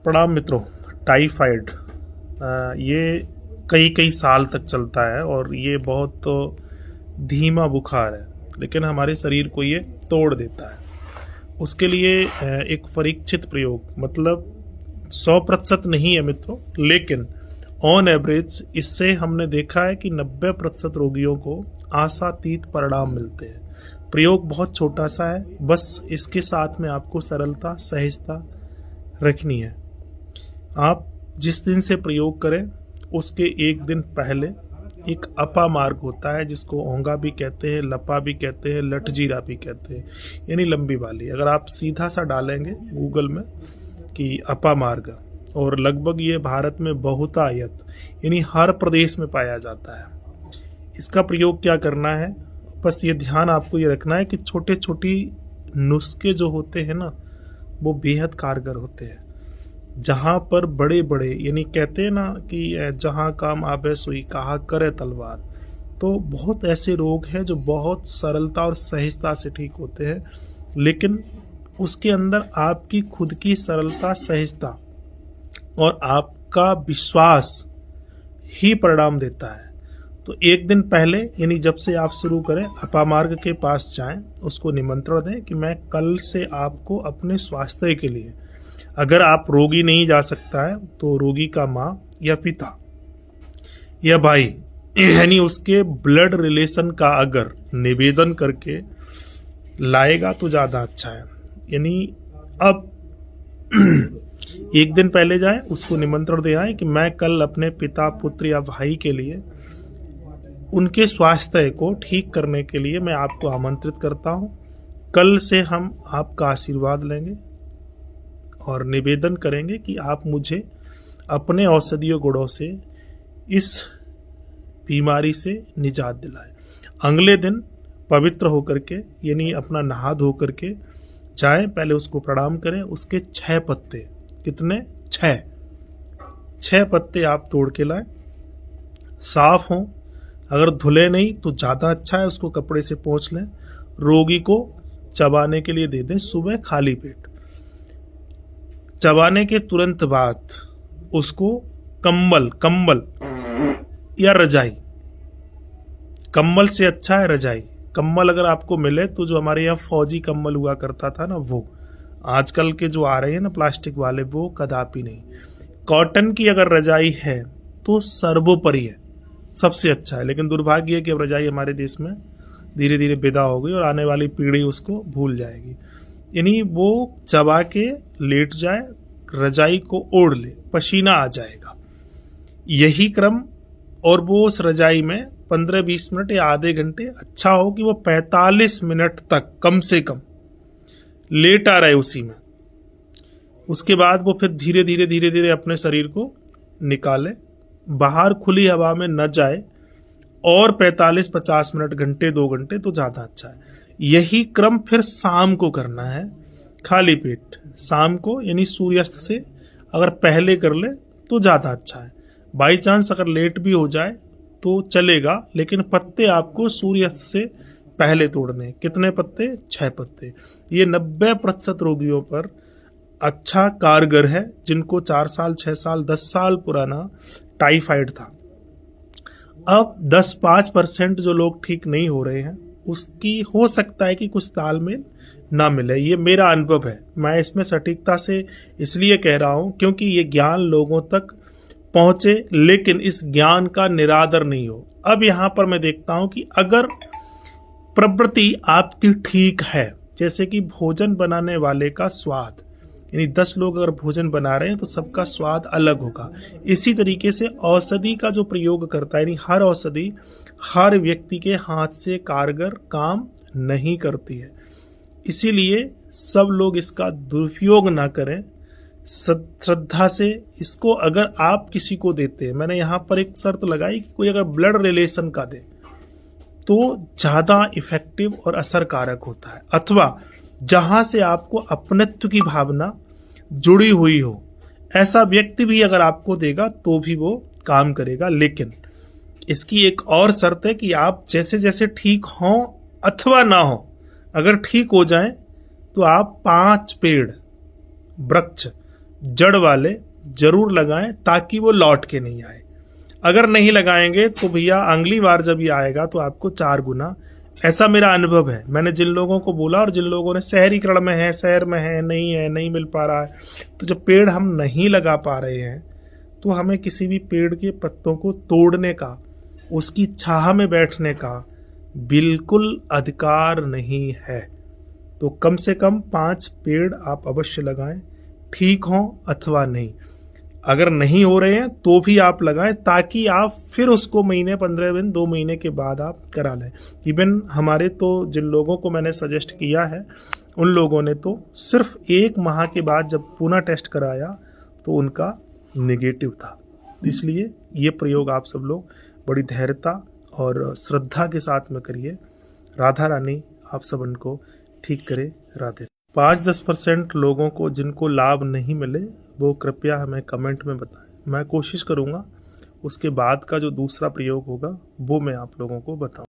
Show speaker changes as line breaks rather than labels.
प्रणाम मित्रों। टाइफाइड ये कई कई साल तक चलता है और ये बहुत धीमा बुखार है, लेकिन हमारे शरीर को ये तोड़ देता है। उसके लिए एक परीक्षित प्रयोग, मतलब 100% नहीं है मित्रों, लेकिन ऑन एवरेज इससे हमने देखा है कि 90% रोगियों को आशातीत परिणाम मिलते हैं। प्रयोग बहुत छोटा सा है, बस इसके साथ में आपको सरलता सहजता रखनी है। आप जिस दिन से प्रयोग करें उसके एक दिन पहले एक अपा मार्ग होता है, जिसको ओंगा भी कहते हैं, लपा भी कहते हैं, लठजीरा भी कहते हैं, यानी लंबी वाली। अगर आप सीधा सा डालेंगे गूगल में कि अपा मार्ग, और लगभग ये भारत में बहुतायत यानी हर प्रदेश में पाया जाता है। इसका प्रयोग क्या करना है, बस ये ध्यान आपको ये रखना है कि छोटे छोटी नुस्खे जो होते हैं ना, वो बेहद कारगर होते हैं। जहाँ पर बड़े बड़े, यानी कहते हैं ना कि जहाँ काम आवे सोई कहा करे तलवार, तो बहुत ऐसे रोग हैं जो बहुत सरलता और सहजता से ठीक होते हैं, लेकिन उसके अंदर आपकी खुद की सरलता सहजता और आपका विश्वास ही परिणाम देता है। तो एक दिन पहले, यानी जब से आप शुरू करें, अपामार्ग के पास जाएं, उसको निमंत्रण दें कि मैं कल से आपको अपने स्वास्थ्य के लिए, अगर आप रोगी नहीं जा सकता है तो रोगी का माँ या पिता या भाई, यानी उसके ब्लड रिलेशन का अगर निवेदन करके लाएगा तो ज़्यादा अच्छा है। यानी अब एक दिन पहले जाए, उसको निमंत्रण दे आए कि मैं कल अपने पिता पुत्र या भाई के लिए, उनके स्वास्थ्य को ठीक करने के लिए मैं आपको आमंत्रित करता हूँ। कल से हम आपका आशीर्वाद लेंगे और निवेदन करेंगे कि आप मुझे अपने औषधीय गुणों से इस बीमारी से निजात दिलाएं। अगले दिन पवित्र होकर के, यानी अपना नहा धो करके जाएं, पहले उसको प्रणाम करें। उसके 6 पत्ते, कितने? 6 पत्ते आप तोड़ के लाएं, साफ हों, अगर धुले नहीं तो ज़्यादा अच्छा है, उसको कपड़े से पोंछ लें। रोगी को चबाने के लिए दे दें सुबह खाली पेट। चबाने के तुरंत बाद उसको कंबल या रजाई, कंबल से अच्छा है रजाई। कंबल अगर आपको मिले तो जो हमारे यहाँ फौजी कंबल हुआ करता था ना, वो, आजकल के जो आ रहे हैं ना प्लास्टिक वाले, वो कदापि नहीं। कॉटन की अगर रजाई है तो सर्वोपरि है, सबसे अच्छा है। लेकिन दुर्भाग्य है कि अब रजाई हमारे देश में धीरे धीरे विदा हो गई और आने वाली पीढ़ी उसको भूल जाएगी। यानी वो चबा के लेट जाए, रजाई को ओढ़ ले, पसीना आ जाएगा, यही क्रम। और वो उस रजाई में 15-20 मिनट या आधे घंटे, अच्छा हो कि वो 45 मिनट तक कम से कम लेटा रहे उसी में। उसके बाद वो फिर धीरे धीरे अपने शरीर को निकाले, बाहर खुली हवा में न जाए, और 45-50 मिनट, घंटे 2 घंटे तो ज़्यादा अच्छा है। यही क्रम फिर शाम को करना है, खाली पेट शाम को, यानी सूर्यास्त से अगर पहले कर ले तो ज़्यादा अच्छा है। बाई चांस अगर लेट भी हो जाए तो चलेगा, लेकिन पत्ते आपको सूर्यास्त से पहले तोड़ने। कितने पत्ते? 6 पत्ते। ये 90% रोगियों पर अच्छा कारगर है, जिनको 4 साल 6 साल 10 साल पुराना टाइफाइड था। अब 10-5% जो लोग ठीक नहीं हो रहे हैं, उसकी हो सकता है कि कुछ तालमेल ना मिले। ये मेरा अनुभव है, मैं इसमें सटीकता से इसलिए कह रहा हूं क्योंकि ये ज्ञान लोगों तक पहुंचे, लेकिन इस ज्ञान का निरादर नहीं हो। अब यहां पर मैं देखता हूं कि अगर प्रवृत्ति आपकी ठीक है, जैसे कि भोजन बनाने वाले का स्वाद, यानी 10 लोग अगर भोजन बना रहे हैं तो सबका स्वाद अलग होगा। इसी तरीके से औषधि का जो प्रयोग करता है, यानी हर औषधि हर व्यक्ति के हाथ से कारगर काम नहीं करती है। इसीलिए सब लोग इसका दुरुपयोग ना करें, श्रद्धा से इसको अगर आप किसी को देते हैं, मैंने यहाँ पर एक शर्त लगाई कि कोई अगर ब्लड रिलेशन का दे तो ज़्यादा इफेक्टिव और असरकारक होता है, अथवा जहां से आपको अपनत्व की भावना जुड़ी हुई हो, ऐसा व्यक्ति भी अगर आपको देगा तो भी वो काम करेगा। लेकिन इसकी एक और शर्त है कि आप जैसे जैसे ठीक हों अथवा ना हो, अगर ठीक हो जाएं तो आप 5 पेड़ वृक्ष जड़ वाले जरूर लगाएं ताकि वो लौट के नहीं आए। अगर नहीं लगाएंगे तो भैया अगली बार जब ये आएगा तो आपको 4 गुना। ऐसा मेरा अनुभव है। मैंने जिन लोगों को बोला और जिन लोगों ने शहरीकरण में है, शहर में है, नहीं मिल पा रहा है, तो जब पेड़ हम नहीं लगा पा रहे हैं तो हमें किसी भी पेड़ के पत्तों को तोड़ने का, उसकी छाह में बैठने का बिल्कुल अधिकार नहीं है। तो कम से कम 5 पेड़ आप अवश्य लगाएं, ठीक हो अथवा नहीं। अगर नहीं हो रहे हैं तो भी आप लगाएं ताकि आप फिर उसको महीने, 15 दिन, 2 महीने के बाद आप करा लें। इवन हमारे तो जिन लोगों को मैंने सजेस्ट किया है उन लोगों ने तो सिर्फ 1 माह के बाद जब पुनः टेस्ट कराया तो उनका नेगेटिव था। इसलिए ये प्रयोग आप सब लोग बड़ी धैर्यता और श्रद्धा के साथ में करिए। राधा रानी आप सब उनको ठीक करे। राधे। 5-10% लोगों को जिनको लाभ नहीं मिले वो कृपया हमें कमेंट में बताएं। मैं कोशिश करूंगा उसके बाद का जो दूसरा प्रयोग होगा वो मैं आप लोगों को बताऊं।